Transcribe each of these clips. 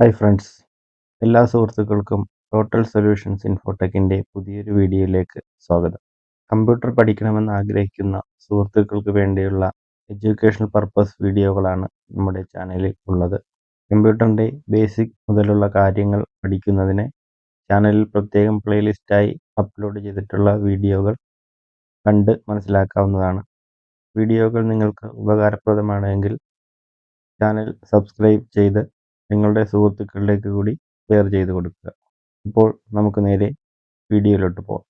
Hi friends, എല്ലാ സുഹൃത്തുക്കൾക്കും total solutions ഇൻഫോടെക്കിൻ്റെ പുതിയൊരു വീഡിയോയിലേക്ക് സ്വാഗതം. കമ്പ്യൂട്ടർ പഠിക്കണമെന്ന് ആഗ്രഹിക്കുന്ന സുഹൃത്തുക്കൾക്ക് വേണ്ടിയുള്ള എഡ്യൂക്കേഷണൽ പർപ്പസ് വീഡിയോകളാണ് നമ്മുടെ ചാനലിൽ ഉള്ളത്. കമ്പ്യൂട്ടറിൻ്റെ ബേസിക് മുതലുള്ള കാര്യങ്ങൾ പഠിക്കുന്നതിന് ചാനലിൽ പ്രത്യേകം പ്ലേലിസ്റ്റായി അപ്ലോഡ് ചെയ്തിട്ടുള്ള വീഡിയോകൾ കണ്ട് മനസ്സിലാക്കാവുന്നതാണ്. വീഡിയോകൾ നിങ്ങൾക്ക് ഉപകാരപ്രദമാണെങ്കിൽ ചാനൽ സബ്സ്ക്രൈബ് ചെയ്ത് നിങ്ങളുടെ സുഹൃത്തുക്കളിലേക്ക് കൂടി ഷെയർ ചെയ്ത് കൊടുക്കുക. ഇപ്പോൾ നമുക്ക് നേരെ വീഡിയോയിലോട്ട് പോകാം.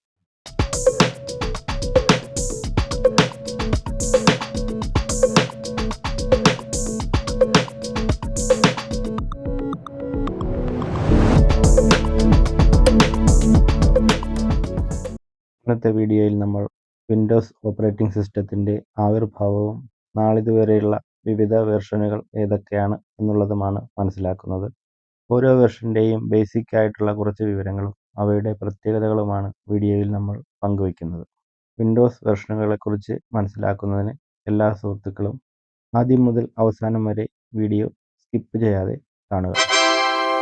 ഇന്നത്തെ വീഡിയോയിൽ നമ്മൾ വിൻഡോസ് ഓപ്പറേറ്റിംഗ് സിസ്റ്റത്തിൻ്റെ ആവിർഭാവവും നാളിതുവരെയുള്ള വിവിധ വെർഷനുകൾ ഏതൊക്കെയാണ് എന്നുള്ളതുമാണ് മനസ്സിലാക്കുന്നത്. ഓരോ വെർഷൻ്റെയും ബേസിക് ആയിട്ടുള്ള കുറച്ച് വിവരങ്ങളും അവയുടെ പ്രത്യേകതകളുമാണ് വീഡിയോയിൽ നമ്മൾ പങ്കുവയ്ക്കുന്നത്. വിൻഡോസ് വെർഷനുകളെക്കുറിച്ച് മനസ്സിലാക്കുന്നതിന് എല്ലാ സുഹൃത്തുക്കളും ആദ്യം മുതൽ അവസാനം വരെ വീഡിയോ സ്കിപ്പ് ചെയ്യാതെ കാണുക.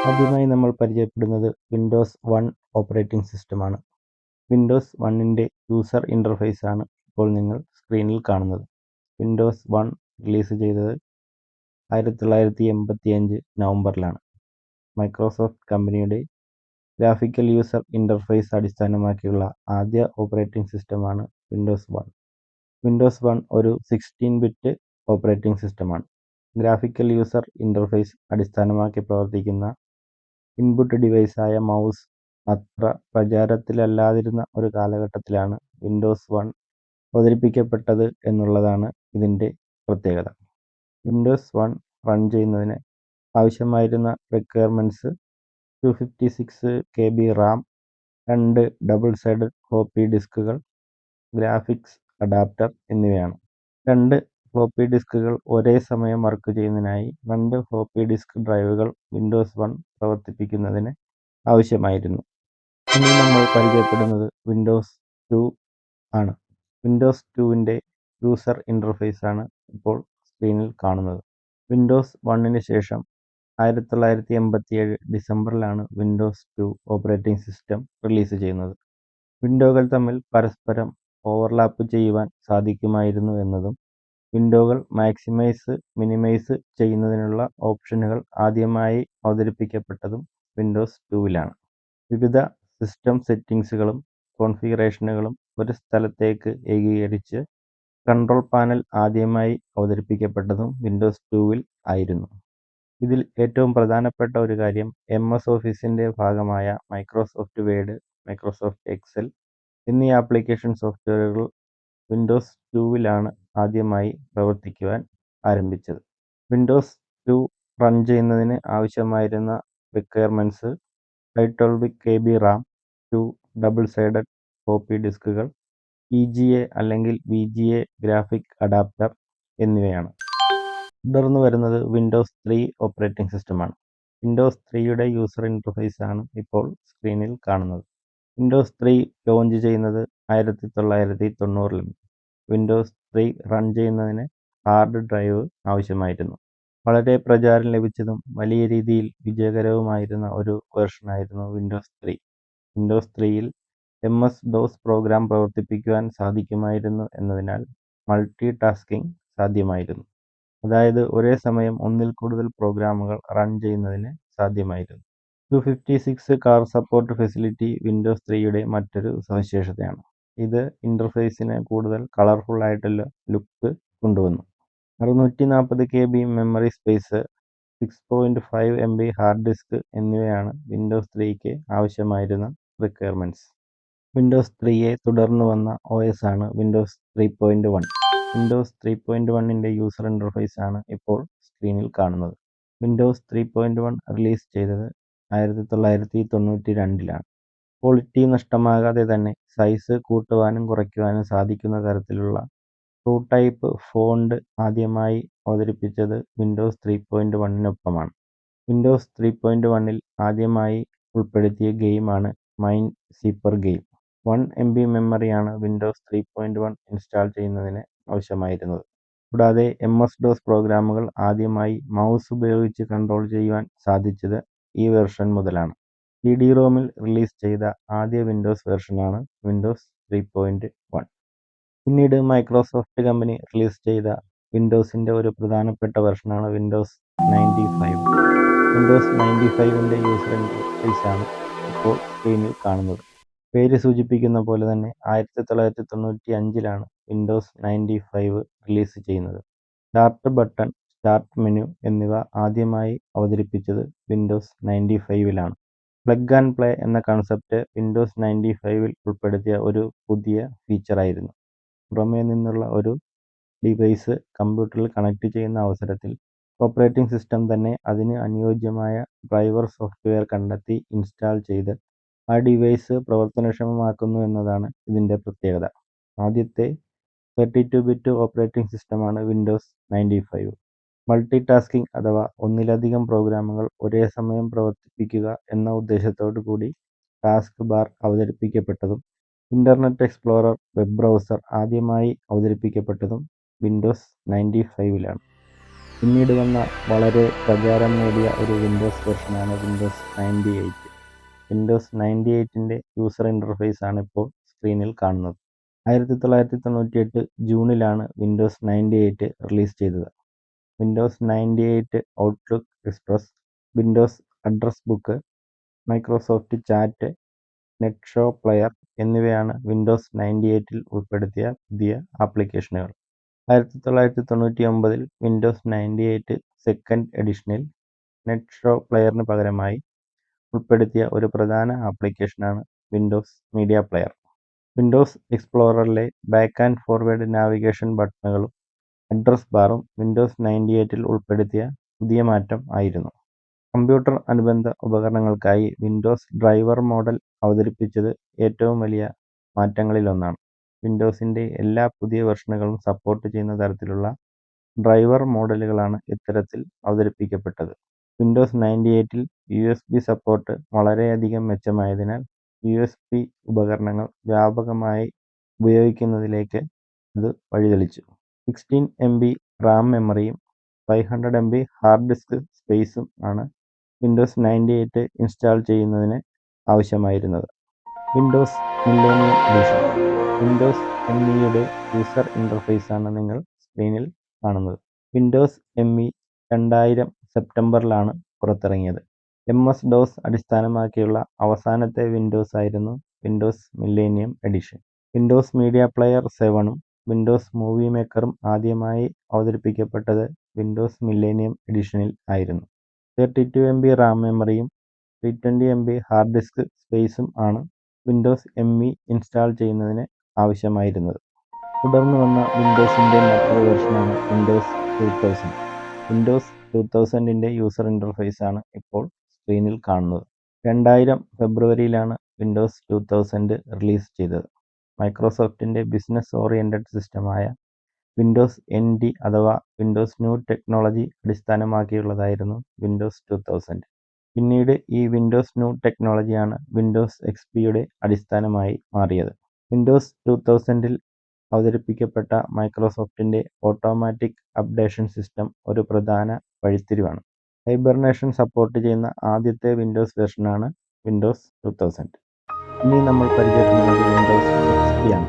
ആദ്യമായി നമ്മൾ പരിചയപ്പെടുന്നത് വിൻഡോസ് 1 ഓപ്പറേറ്റിംഗ് സിസ്റ്റമാണ്. വിൻഡോസ് 1ൻ്റെ യൂസർ ഇൻ്റർഫേസ് ആണ് ഇപ്പോൾ നിങ്ങൾ സ്ക്രീനിൽ കാണുന്നത്. വിൻഡോസ് 1 റിലീസ് ചെയ്തത് 1985 നവംബറിലാണ്. മൈക്രോസോഫ്റ്റ് കമ്പനിയുടെ ഗ്രാഫിക്കൽ യൂസർ ഇൻ്റർഫേസ് അടിസ്ഥാനമാക്കിയുള്ള ആദ്യ ഓപ്പറേറ്റിംഗ് സിസ്റ്റമാണ് വിൻഡോസ് 1. വിൻഡോസ് 1 ഒരു 16-ബിറ്റ് ഓപ്പറേറ്റിംഗ് സിസ്റ്റമാണ്. ഗ്രാഫിക്കൽ യൂസർ ഇൻ്റർഫേസ് അടിസ്ഥാനമാക്കി പ്രവർത്തിക്കുന്ന ഇൻപുട്ട് ഡിവൈസായ മൗസ് അത്ര പ്രചാരത്തിലല്ലാതിരുന്ന ഒരു കാലഘട്ടത്തിലാണ് വിൻഡോസ് 1 അവതരിപ്പിക്കപ്പെട്ടത് എന്നുള്ളതാണ് ഇതിൻ്റെ പ്രത്യേകത. വിൻഡോസ് 1 റൺ ചെയ്യുന്നതിന് ആവശ്യമായിരുന്ന requirements 256 KB RAM, 2 double sided floppy ഡിസ്കുകൾ, ഗ്രാഫിക്സ് അഡാപ്റ്റർ എന്നിവയാണ്. 2 ഫ്ലോപ്പി ഡിസ്കുകൾ ഒരേ സമയം വർക്ക് ചെയ്യുന്നതിനായി 2 ഫ്ലോപ്പി ഡിസ്ക് ഡ്രൈവുകൾ വിൻഡോസ് 1 പ്രവർത്തിപ്പിക്കുന്നതിന് ആവശ്യമായിരുന്നു. ഇനി നമ്മൾ പരിചയപ്പെടുന്നത് വിൻഡോസ് 2 ആണ്. വിൻഡോസ് 2ൻ്റെ യൂസർ ഇൻ്റർഫേസ് ആണ് ഇപ്പോൾ സ്ക്രീനിൽ കാണുന്നത്. വിൻഡോസ് 1ന് ശേഷം 1987 ഡിസംബറിലാണ് വിൻഡോസ് 2 ഓപ്പറേറ്റിംഗ് സിസ്റ്റം റിലീസ് ചെയ്യുന്നത്. വിൻഡോകൾ തമ്മിൽ പരസ്പരം ഓവർലാപ്പ് ചെയ്യുവാൻ സാധിക്കുമായിരുന്നു എന്നതും വിൻഡോകൾ മാക്സിമൈസ് മിനിമൈസ് ചെയ്യുന്നതിനുള്ള ഓപ്ഷനുകൾ ആദ്യമായി അവതരിപ്പിക്കപ്പെട്ടതും വിൻഡോസ് 2ലാണ്. വിവിധ സിസ്റ്റം സെറ്റിംഗ്സുകളും കോൺഫിഗറേഷനുകളും ഒരു സ്ഥലത്തേക്ക് ഏകീകരിച്ച് കൺട്രോൾ പാനൽ ആദ്യമായി അവതരിപ്പിക്കപ്പെട്ടതും വിൻഡോസ് 2ൽ ആയിരുന്നു. ഇതിൽ ഏറ്റവും പ്രധാനപ്പെട്ട ഒരു കാര്യം MS ഓഫീസിൻ്റെ ഭാഗമായ മൈക്രോസോഫ്റ്റ് വേഡ്, മൈക്രോസോഫ്റ്റ് എക്സൽ എന്നീ ആപ്ലിക്കേഷൻ സോഫ്റ്റ്വെയറുകൾ വിൻഡോസ് 2ലാണ് ആദ്യമായി പ്രവർത്തിക്കുവാൻ ആരംഭിച്ചത്. വിൻഡോസ് 2 റൺ ചെയ്യുന്നതിന് ആവശ്യമായിരുന്ന requirements 512 KB RAM, 2 double sided floppy ഡിസ്കുകൾ, EGA അല്ലെങ്കിൽ VGA ഗ്രാഫിക് അഡാപ്റ്റർ എന്നിവയാണ്. തുടർന്ന് വരുന്നത് വിൻഡോസ് 3 ഓപ്പറേറ്റിംഗ് സിസ്റ്റമാണ്. വിൻഡോസ് 3യുടെ യൂസർ ഇൻ്റർഫേസ് ആണ് ഇപ്പോൾ സ്ക്രീനിൽ കാണുന്നത്. വിൻഡോസ് 3 ലോഞ്ച് ചെയ്യുന്നത് 1990-ലാണ്. വിൻഡോസ് 3 റൺ ചെയ്യുന്നതിന് ഹാർഡ് ഡ്രൈവ് ആവശ്യമായിരുന്നു. വളരെ പ്രചാരം ലഭിച്ചതും വലിയ രീതിയിൽ വിജയകരവുമായിരുന്ന ഒരു വെർഷനായിരുന്നു വിൻഡോസ് 3. വിൻഡോസ് 3ൽ MS-DOS പ്രോഗ്രാം പ്രവർത്തിപ്പിക്കുവാൻ സാധിക്കുമായിരുന്നു എന്നതിനാൽ മൾട്ടി ടാസ്കിംഗ് സാധ്യമായിരുന്നു. അതായത് ഒരേ സമയം ഒന്നിൽ കൂടുതൽ പ്രോഗ്രാമുകൾ റൺ ചെയ്യുന്നതിന് സാധ്യമായിരുന്നു. 256 കാർ സപ്പോർട്ട് ഫെസിലിറ്റി വിൻഡോസ് 3യുടെ മറ്റൊരു സവിശേഷതയാണ്. ഇത് ഇൻ്റർഫേസിന് കൂടുതൽ കളർഫുൾ ആയിട്ടുള്ള ലുക്ക് കൊണ്ടുവന്നു. 640 KB memory space, 6.5 MB hard disk എന്നിവയാണ് വിൻഡോസ് 3ക്ക് ആവശ്യമായിരുന്ന റിക്വയർമെൻറ്റ്സ്. വിൻഡോസ് 3യെ തുടർന്ന് വന്ന OS ആണ് വിൻഡോസ് 3.1. വിൻഡോസ് 3.1ൻ്റെ യൂസർ ഇൻ്റർഫേസ് ആണ് ഇപ്പോൾ സ്ക്രീനിൽ കാണുന്നത്. വിൻഡോസ് 3.1 റിലീസ് ചെയ്തത് 1992-ലാണ്. ക്വാളിറ്റി നഷ്ടമാകാതെ തന്നെ സൈസ് കൂട്ടുവാനും കുറയ്ക്കുവാനും സാധിക്കുന്ന തരത്തിലുള്ള ട്രൂ ടൈപ്പ് ഫോണ്ട് ആദ്യമായി അവതരിപ്പിച്ചത് വിൻഡോസ് 3.1നൊപ്പമാണ്. വിൻഡോസ് 3.1ൽ ആദ്യമായി ഉൾപ്പെടുത്തിയ ഗെയിമാണ് മൈൻ സീപ്പർ ഗെയിം. 1 MB മെമ്മറിയാണ് വിൻഡോസ് 3.1 ഇൻസ്റ്റാൾ ചെയ്യുന്നതിന് ആവശ്യമായിരുന്നത്. കൂടാതെ MS-DOS പ്രോഗ്രാമുകൾ ആദ്യമായി മൗസ് ഉപയോഗിച്ച് കൺട്രോൾ ചെയ്യുവാൻ സാധിച്ചത് ഈ വെർഷൻ മുതലാണ്. CD-ROMൽ റിലീസ് ചെയ്ത ആദ്യ വിൻഡോസ് വെർഷനാണ് വിൻഡോസ് 3.1. പിന്നീട് മൈക്രോസോഫ്റ്റ് കമ്പനി റിലീസ് ചെയ്ത വിൻഡോസിന്റെ ഒരു പ്രധാനപ്പെട്ട വെർഷനാണ് വിൻഡോസ് 95. വിൻഡോസ് 95ന്റെ യൂസർ ഇന്റർഫേസാണ് ഇപ്പോൾ സ്ക്രീനിൽ കാണുന്നത്. പേര് സൂചിപ്പിക്കുന്ന പോലെ തന്നെ 1995ലാണ് വിൻഡോസ് 95 റിലീസ് ചെയ്യുന്നത്. സ്റ്റാർട്ട് ബട്ടൺ, സ്റ്റാർട്ട് മെനു എന്നിവ ആദ്യമായി അവതരിപ്പിച്ചത് വിൻഡോസ് 95ലാണ്. പ്ലഗ് ആൻഡ് പ്ലേ എന്ന കൺസെപ്റ്റ് വിൻഡോസ് 95ൽ ഉൾപ്പെടുത്തിയ ഒരു പുതിയ ഫീച്ചറായിരുന്നു. പുറമേ നിന്നുള്ള ഒരു ഡിവൈസ് കമ്പ്യൂട്ടറിൽ കണക്ട് ചെയ്യുന്ന അവസരത്തിൽ ഓപ്പറേറ്റിംഗ് സിസ്റ്റം തന്നെ അതിന് അനുയോജ്യമായ ഡ്രൈവർ സോഫ്റ്റ്വെയർ കണ്ടെത്തി ഇൻസ്റ്റാൾ ചെയ്ത് ആ ഡിവൈസ് പ്രവർത്തനക്ഷമമാക്കുന്നു എന്നതാണ് ഇതിന്റെ പ്രത്യേകത. ആദ്യത്തെ 32-ബിറ്റ് ഓപ്പറേറ്റിംഗ് സിസ്റ്റമാണ് വിൻഡോസ് 95. മൾട്ടി ടാസ്കിംഗ് അഥവാ ഒന്നിലധികം പ്രോഗ്രാമുകൾ ഒരേ സമയം പ്രവർത്തിപ്പിക്കുക എന്ന ഉദ്ദേശത്തോടു കൂടി ടാസ്ക് ബാർ അവതരിപ്പിക്കപ്പെട്ടതും ഇന്റർനെറ്റ് എക്സ്പ്ലോറർ വെബ് ബ്രൗസർ ആദ്യമായി അവതരിപ്പിക്കപ്പെട്ടതും വിൻഡോസ് 95ലാണ്. പിന്നീട് വന്ന വളരെ പ്രചാരം നേടിയ ഒരു വിൻഡോസ് വെർഷനാണ് വിൻഡോസ് 98. വിൻഡോസ് 98ന്റെ യൂസർ ഇന്റർഫേസ് ആണ് ഇപ്പോൾ സ്ക്രീനിൽ കാണുന്നത്. 1998 ജൂണിലാണ് വിൻഡോസ് 98 റിലീസ് ചെയ്തത്. Windows 98 Outlook Express, Windows address book, Microsoft chat, NetShow player എന്നിവയാണ് വിൻഡോസ് 98ൽ ഉൾപ്പെടുത്തിയ പുതിയ ആപ്ലിക്കേഷനുകൾ. 1999ൽ വിൻഡോസ് 98 സെക്കൻഡ് എഡിഷനിൽ നെറ്റ്ഷോ പ്ലെയറിന് പകരമായി ഉൾപ്പെടുത്തിയ ഒരു പ്രധാന ആപ്ലിക്കേഷനാണ് വിൻഡോസ് മീഡിയ പ്ലെയർ. വിൻഡോസ് എക്സ്പ്ലോററിലെ ബാക്ക് ആൻഡ് ഫോർവേഡ് നാവിഗേഷൻ ബട്ടണുകളും അഡ്രസ് ബാറും വിൻഡോസ് 98ൽ ഉൾപ്പെടുത്തിയ പുതിയ മാറ്റം ആയിരുന്നു. കമ്പ്യൂട്ടർ അനുബന്ധ ഉപകരണങ്ങൾക്കായി വിൻഡോസ് ഡ്രൈവർ മോഡൽ അവതരിപ്പിച്ചത് ഏറ്റവും വലിയ മാറ്റങ്ങളിലൊന്നാണ്. വിൻഡോസിന്റെ എല്ലാ പുതിയ വെർഷനുകളും സപ്പോർട്ട് ചെയ്യുന്ന തരത്തിലുള്ള ഡ്രൈവർ മോഡലുകളാണ് ഇത്തരത്തിൽ അവതരിപ്പിക്കപ്പെട്ടത്. വിൻഡോസ് 98ൽ USB സപ്പോർട്ട് വളരെയധികം മെച്ചമായതിനാൽ USB ഉപകരണങ്ങൾ വ്യാപകമായി ഉപയോഗിക്കുന്നതിലേക്ക് അത് വഴിതെളിച്ചു. 16 MB റാം മെമ്മറിയും 500 MB ഹാർഡ് ഡിസ്ക് സ്പേസും ആണ് വിൻഡോസ് 98 ഇൻസ്റ്റാൾ ചെയ്യുന്നതിന് ആവശ്യമായിരുന്നത്. Windows millennium edition. വിൻഡോസ് ME-യുടെ യൂസർ ഇന്റർഫേസാണ് നിങ്ങൾ സ്ക്രീനിൽ കാണുന്നത്. വിൻഡോസ് ME 2000 സെപ്റ്റംബറിലാണ് പുറത്തിറങ്ങിയത്. MS-DOS അടിസ്ഥാനമാക്കിയുള്ള അവസാനത്തെ വിൻഡോസ് ആയിരുന്നു Windows millennium edition. Windows media player 7ഉം വിൻഡോസ് മൂവി മേക്കറും ആദ്യമായി അവതരിപ്പിക്കപ്പെട്ടത് വിൻഡോസ് മില്ലേനിയം എഡിഷനിൽ ആയിരുന്നു. 32 MB റാം മെമ്മറിയും 320 MB ഹാർഡ് ഡിസ്ക് സ്പേസും ആണ് വിൻഡോസ് ME ഇൻസ്റ്റാൾ ചെയ്യുന്നതിന് ആവശ്യമായിരുന്നത്. തുടർന്ന് വന്ന വിൻഡോസിന്റെ മറ്റൊരു വെർഷനാണ് വിൻഡോസ് 2000. വിൻഡോസ് 2000ന്റെ യൂസർ ഇന്റർഫേസ് ആണ് ഇപ്പോൾ സ്ക്രീനിൽ കാണുന്നത്. 2000 ഫെബ്രുവരിയിലാണ് വിൻഡോസ് 2000 റിലീസ് ചെയ്തത്. മൈക്രോസോഫ്റ്റിന്റെ ബിസിനസ് ഓറിയന്റഡ് സിസ്റ്റമായ വിൻഡോസ് NT അഥവാ വിൻഡോസ് ന്യൂ ടെക്നോളജി അടിസ്ഥാനമാക്കിയുള്ളതായിരുന്നു വിൻഡോസ് 2000. പിന്നീട് ഈ വിൻഡോസ് ന്യൂ ടെക്നോളജിയാണ് വിൻഡോസ് XPയുടെ അടിസ്ഥാനമായി മാറിയത്. വിൻഡോസ് 2000ൽ അവതരിപ്പിക്കപ്പെട്ട മൈക്രോസോഫ്റ്റിന്റെ ഓട്ടോമാറ്റിക് അപ്ഡേഷൻ സിസ്റ്റം ഒരു പ്രധാന വഴിത്തിരിവാണ്. ഹൈബർനേഷൻ സപ്പോർട്ട് ചെയ്യുന്ന ആദ്യത്തെ വിൻഡോസ് വെർഷനാണ് വിൻഡോസ് 2000. ഇനി നമ്മൾ പരിചയപ്പെടുന്നത് വിൻഡോസ് XP ആണ്.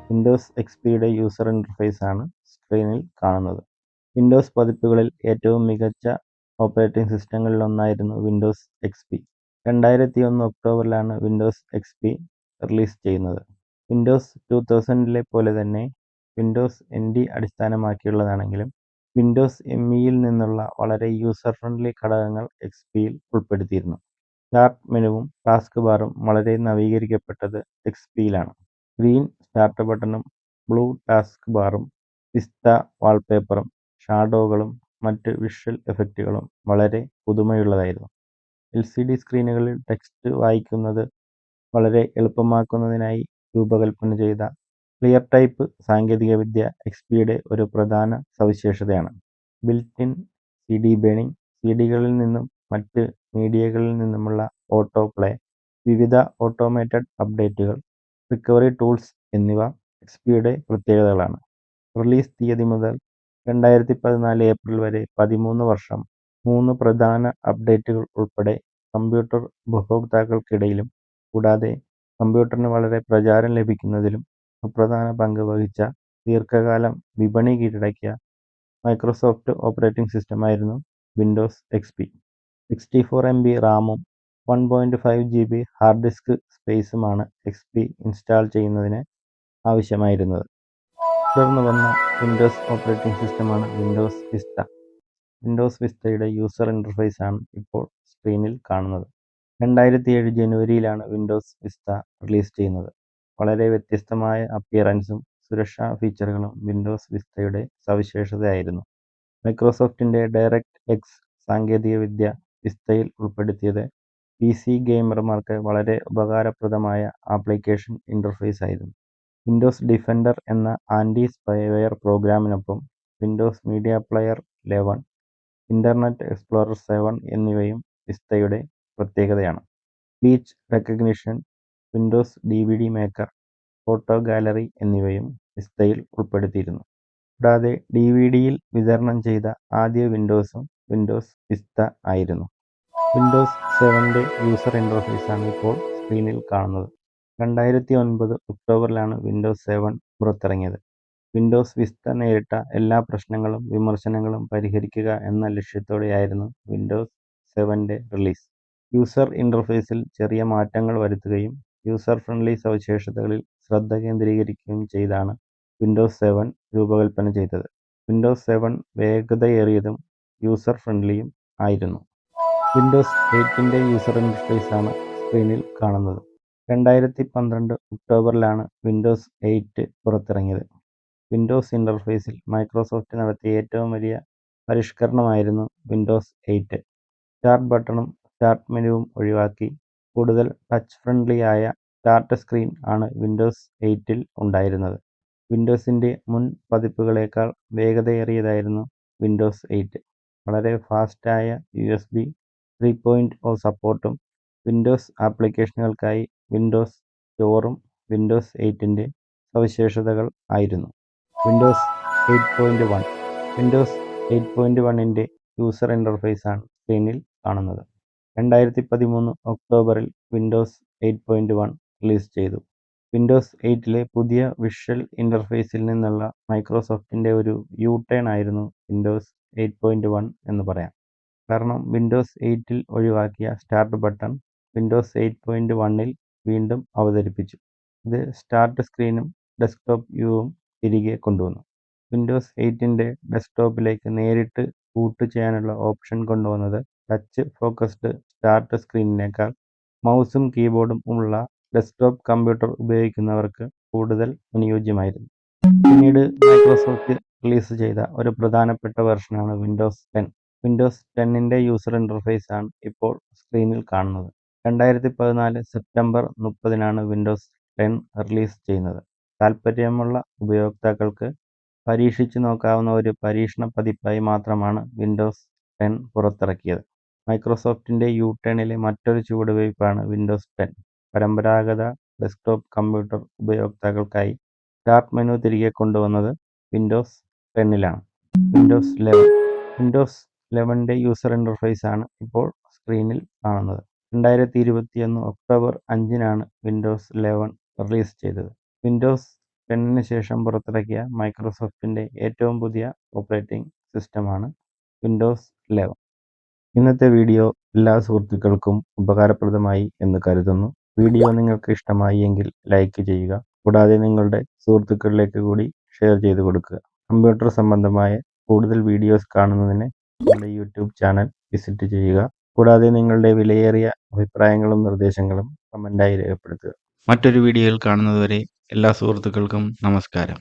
വിൻഡോസ് XPയുടെ യൂസർ ഇന്റർഫേസ് ആണ് സ്ക്രീനിൽ കാണുന്നത്. വിൻഡോസ് പതിപ്പുകളിൽ ഏറ്റവും മികച്ച ഓപ്പറേറ്റിംഗ് സിസ്റ്റങ്ങളിലൊന്നായിരുന്നു വിൻഡോസ് XP. 2001 ഒക്ടോബറിലാണ് വിൻഡോസ് XP റിലീസ് ചെയ്യുന്നത്. വിൻഡോസ് 2000ലെ പോലെ തന്നെ വിൻഡോസ് NT അടിസ്ഥാനമാക്കിയുള്ളതാണെങ്കിലും വിൻഡോസ് ME-യിൽ നിന്നുള്ള വളരെ യൂസർ ഫ്രണ്ട്ലി ഘടകങ്ങൾ XPയിൽ ഉൾപ്പെടുത്തിയിരുന്നു. സ്റ്റാർട്ട് മെനുവും ടാസ്ക് ബാറും വളരെ നവീകരിക്കപ്പെട്ടത് XPയിലാണ്. ഗ്രീൻ സ്റ്റാർട്ട് ബട്ടണും ബ്ലൂ ടാസ്ക് ബാറും വിസ്ത വാൾപേപ്പറും ഷാഡോകളും മറ്റ് വിഷ്വൽ എഫക്റ്റുകളും വളരെ പുതുമയുള്ളതായിരുന്നു. LCD സ്ക്രീനുകളിൽ ടെക്സ്റ്റ് വായിക്കുന്നത് വളരെ എളുപ്പമാക്കുന്നതിനായി രൂപകൽപ്പന ചെയ്ത ക്ലിയർ ടൈപ്പ് സാങ്കേതികവിദ്യ XPയുടെ ഒരു പ്രധാന സവിശേഷതയാണ്. ബിൽറ്റ് ഇൻ CD ബേണിംഗ്, CDകളിൽ നിന്നും മറ്റ് മീഡിയകളിൽ നിന്നുമുള്ള ഓട്ടോ പ്ലേ, വിവിധ ഓട്ടോമേറ്റഡ് അപ്ഡേറ്റുകൾ, റിക്കവറി ടൂൾസ് എന്നിവ XPയുടെ പ്രത്യേകതകളാണ്. റിലീസ് തീയതി മുതൽ 2014 ഏപ്രിൽ വരെ 13 വർഷം 3 പ്രധാന അപ്ഡേറ്റുകൾ ഉൾപ്പെടെ കമ്പ്യൂട്ടർ ഉപഭോക്താക്കൾക്കിടയിലും കൂടാതെ കമ്പ്യൂട്ടറിന് വളരെ പ്രചാരം ലഭിക്കുന്നതിലും സുപ്രധാന പങ്ക് വഹിച്ച ദീർഘകാലം വിപണി കീഴടക്കിയ മൈക്രോസോഫ്റ്റ് ഓപ്പറേറ്റിംഗ് സിസ്റ്റമായിരുന്നു വിൻഡോസ് എക്സ്പി. 64 MB റാമും 1.5 GB ഹാർഡ് ഡിസ്ക് സ്പേസുമാണ് എക്സ്പി ഇൻസ്റ്റാൾ ചെയ്യുന്നതിന് ആവശ്യമായിരുന്നത്. തുടർന്ന് വന്ന വിൻഡോസ് ഓപ്പറേറ്റിംഗ് സിസ്റ്റമാണ് വിൻഡോസ് വിസ്റ്റ. വിൻഡോസ് വിസ്റ്റയുടെ യൂസർ ഇൻ്റർഫേസാണ് ഇപ്പോൾ സ്ക്രീനിൽ കാണുന്നത്. 2007 ജനുവരിയിലാണ് വിൻഡോസ് വിസ്റ്റ റിലീസ് ചെയ്യുന്നത്. വളരെ വ്യത്യസ്തമായ അപ്പിയറൻസും സുരക്ഷാ ഫീച്ചറുകളും വിൻഡോസ് വിസ്റ്റയുടെ സവിശേഷതയായിരുന്നു. മൈക്രോസോഫ്റ്റിൻ്റെ ഡയറക്റ്റ് എക്സ് സാങ്കേതികവിദ്യ വിസ്റ്റയിൽ ഉൾപ്പെടുത്തിയത് PC ഗെയിമർമാർക്ക് വളരെ ഉപകാരപ്രദമായ ആപ്ലിക്കേഷൻ ഇൻ്റർഫേസ് ആയിരുന്നു. വിൻഡോസ് ഡിഫൻഡർ എന്ന ആൻറ്റി സ്പൈവെയർ പ്രോഗ്രാമിനൊപ്പം Windows media player 11, internet explorer 7 എന്നിവയും വിസ്റ്റയുടെ പ്രത്യേകതയാണ്. Speech recognition, Windows DVD maker, photo gallery എന്നിവയും വിസ്റ്റയിൽ ഉൾപ്പെടുത്തിയിരുന്നു. കൂടാതെ DVDയിൽ വിതരണം ചെയ്ത ആദ്യ വിൻഡോസും വിൻഡോസ് വിസ്റ്റ ആയിരുന്നു. വിൻഡോസ് 7ൻ്റെ യൂസർ ഇൻ്റർഫേസാണ് ഇപ്പോൾ സ്ക്രീനിൽ കാണുന്നത്. 2009 ഒക്ടോബറിലാണ് വിൻഡോസ് 7 പുറത്തിറങ്ങിയത്. വിൻഡോസ് വിസ്റ്റ നേരിട്ട എല്ലാ പ്രശ്നങ്ങളും വിമർശനങ്ങളും പരിഹരിക്കുക എന്ന ലക്ഷ്യത്തോടെയായിരുന്നു വിൻഡോസ് 7ൻ്റെ റിലീസ്. യൂസർ ഇൻ്റർഫേസിൽ ചെറിയ മാറ്റങ്ങൾ വരുത്തുകയും യൂസർ ഫ്രണ്ട്ലി സവിശേഷതകളിൽ ശ്രദ്ധ കേന്ദ്രീകരിക്കുകയും ചെയ്താണ് വിൻഡോസ് 7 രൂപകൽപ്പന ചെയ്തത്. വിൻഡോസ് 7 വേഗതയേറിയതും യൂസർ ഫ്രണ്ട്ലിയും ആയിരുന്നു. വിൻഡോസ് 8ൻ്റെ യൂസർ ഇൻ്റർഫേസാണ് സ്ക്രീനിൽ കാണുന്നത്. 2012 ഒക്ടോബറിലാണ് വിൻഡോസ് 8 പുറത്തിറങ്ങിയത്. വിൻഡോസ് ഇൻ്റർഫേസിൽ മൈക്രോസോഫ്റ്റ് നടത്തിയ ഏറ്റവും വലിയ പരിഷ്കരണമായിരുന്നു വിൻഡോസ് 8. സ്റ്റാർട്ട് ബട്ടണും സ്റ്റാർട്ട് മെനുവും ഒഴിവാക്കി കൂടുതൽ ടച്ച് ഫ്രണ്ട്ലി ആയ സ്റ്റാർട്ട് സ്ക്രീൻ ആണ് വിൻഡോസ് 8ൽ ഉണ്ടായിരുന്നത്. വിൻഡോസിൻ്റെ മുൻ പതിപ്പുകളേക്കാൾ വേഗതയേറിയതായിരുന്നു വിൻഡോസ് 8. വളരെ ഫാസ്റ്റായ USB 3.0 സപ്പോർട്ടും വിൻഡോസ് ആപ്ലിക്കേഷനുകൾക്കായി വിൻഡോസ് സ്റ്റോറും വിൻഡോസ് 8ൻ്റെ സവിശേഷതകൾ ആയിരുന്നു. വിൻഡോസ് 8.1 വിൻഡോസ് 8.1ൻ്റെ യൂസർ ഇൻ്റർഫേസാണ് സ്ക്രീനിൽ കാണുന്നത്. 2013 ഒക്ടോബറിൽ വിൻഡോസ് 8.1 റിലീസ് ചെയ്തു. വിൻഡോസ് 8ലെ പുതിയ വിഷ്വൽ ഇൻ്റർഫേസിൽ നിന്നുള്ള മൈക്രോസോഫ്റ്റിൻ്റെ ഒരു യു-ടേൺ ആയിരുന്നു വിൻഡോസ് 8.1 എന്ന് പറയാം. കാരണം വിൻഡോസ് 8ൽ ഒഴിവാക്കിയ സ്റ്റാർട്ട് ബട്ടൺ വിൻഡോസ് 8.1ൽ വീണ്ടും അവതരിപ്പിച്ചു. ഇത് സ്റ്റാർട്ട് സ്ക്രീനും ഡെസ്ക്ടോപ്പ് വ്യൂവും തിരികെ കൊണ്ടുവന്നു. വിൻഡോസ് 8ൻ്റെ ഡെസ്ക്ടോപ്പിലേക്ക് നേരിട്ട് ബൂട്ട് ചെയ്യാനുള്ള ഓപ്ഷൻ കൊണ്ടുവന്നത് ടച്ച് ഫോക്കസ്ഡ് സ്റ്റാർട്ട് സ്ക്രീനിനേക്കാൾ മൗസും കീബോർഡും ഉള്ള ഡെസ്ക്ടോപ്പ് കമ്പ്യൂട്ടർ ഉപയോഗിക്കുന്നവർക്ക് കൂടുതൽ അനുയോജ്യമായിരുന്നു. പിന്നീട് മൈക്രോസോഫ്റ്റ് റിലീസ് ചെയ്ത ഒരു പ്രധാനപ്പെട്ട വെർഷനാണ് വിൻഡോസ് 10. വിൻഡോസ് 10ൻ്റെ യൂസർ ഇൻ്റർഫേസാണ് ഇപ്പോൾ സ്ക്രീനിൽ കാണുന്നത്. 2014 സെപ്റ്റംബർ 30-നാണ് വിൻഡോസ് 10 റിലീസ് ചെയ്യുന്നത്. താൽപ്പര്യമുള്ള ഉപയോക്താക്കൾക്ക് പരീക്ഷിച്ചു നോക്കാവുന്ന ഒരു പരീക്ഷണ പതിപ്പായി മാത്രമാണ് വിൻഡോസ് 10 പുറത്തിറക്കിയത്. മൈക്രോസോഫ്റ്റിൻ്റെ യു-ടേണിലെ മറ്റൊരു ചുവടുവയ്പ്പാണ് വിൻഡോസ് 10. പരമ്പരാഗത ഡെസ്ക്ടോപ്പ് കമ്പ്യൂട്ടർ ഉപയോക്താക്കൾക്കായി സ്റ്റാർട്ട് മെനു തിരികെ കൊണ്ടുവന്നത് വിൻഡോസ് 10ലാണ്. വിൻഡോസ് 11 വിൻഡോസ് 11ൻ്റെ യൂസർ ഇൻ്റർഫേസാണ് ഇപ്പോൾ സ്ക്രീനിൽ കാണുന്നത്. 2021 ഒക്ടോബർ 5-നാണ് വിൻഡോസ് 11 റിലീസ് ചെയ്തത്. വിൻഡോസ് 10ന് ശേഷം പുറത്തിറക്കിയ മൈക്രോസോഫ്റ്റിൻ്റെ ഏറ്റവും പുതിയ ഓപ്പറേറ്റിംഗ് സിസ്റ്റമാണ് വിൻഡോസ് 11. ഇന്നത്തെ വീഡിയോ എല്ലാ സുഹൃത്തുക്കൾക്കും ഉപകാരപ്രദമായി എന്ന് കരുതുന്നു. വീഡിയോ നിങ്ങൾക്ക് ഇഷ്ടമായി എങ്കിൽ ലൈക്ക് ചെയ്യുക. കൂടാതെ നിങ്ങളുടെ സുഹൃത്തുക്കളിലേക്ക് കൂടി ഷെയർ ചെയ്ത് കൊടുക്കുക. കമ്പ്യൂട്ടർ സംബന്ധമായ കൂടുതൽ വീഡിയോസ് കാണുന്നതിന് നമ്മുടെ യൂട്യൂബ് ചാനൽ വിസിറ്റ് ചെയ്യുക. കൂടാതെ നിങ്ങളുടെ വിലയേറിയ അഭിപ്രായങ്ങളും നിർദ്ദേശങ്ങളും കമൻ്റായി രേഖപ്പെടുത്തുക. മറ്റൊരു വീഡിയോയിൽ കാണുന്നതുവരെ എല്ലാ സുഹൃത്തുക്കൾക്കും നമസ്കാരം.